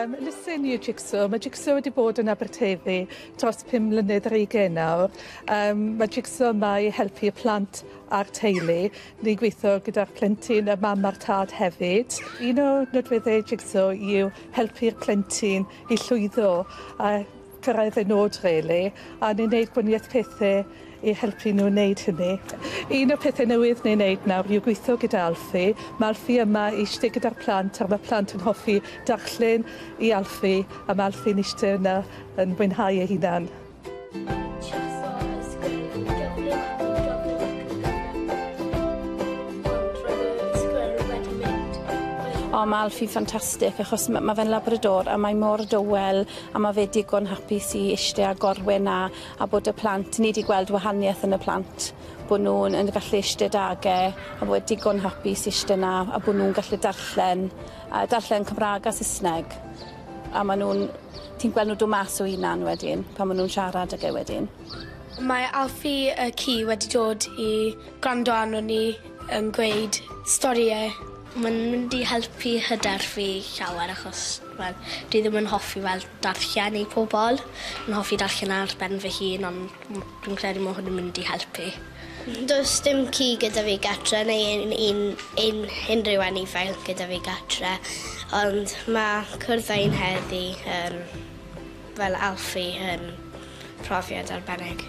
Lysyn yw Jigsaw. Mae Jigsaw wedi bod yn Aberteifi dros 5 mlynedd ar 20 nawr. Mae Jigsaw yma i helpu y plant a'r teulu. Ni'n gweithio gyda'r plentyn, y mam a'r tad hefyd. Un o nodweddau Jigsaw yw helpu'r plentyn i llwyddo a cyrraedd y nod, really, a ni'n gwneud gwaniaeth pethau i helpu nhw wneud hynny. Un o'r pethau newydd ni'n gwneud nawr yw gweithio gyda Alfie. Mae Alfie yma i eistedd gyda'r plant, a mae plant yn hoffi darllen i Alfie, a mae Alfie'n eistedd yna yn mwynhau ei hunan. O, mae Alfie ffantastig achos mae fe'n labrador a mae mor dywel a mae fe digon hapus i eistedd a gorwen a bod y plant, ni wedi gweld wahaniaeth yn y plant, bod nhw'n gallu eistedd adagau a bod digon hapus eistedd yna a bod nhw'n gallu darllen Cymraeg a Saesneg a mae nhw'n, ti'n gweld nhw dod mas o hunan wedyn pan maen nhw'n siarad ag e wedyn. Mae Alfie y ci wedi dod i gwrando arno ni yn gweud storiau. Mae'n mynd i helpu hyder fi llawer achos dwi ddim yn hoffi darllen i pobl. Yn hoffi darllen ar ben fy hun, ond dwi'n credu mae hwn yn mynd i helpu. Does dim ci gyda fi gatre neu unrhyw anifail gyda fi gatre, ond mae cwrdd ein heddi fel Alfie yn profiad arbennig.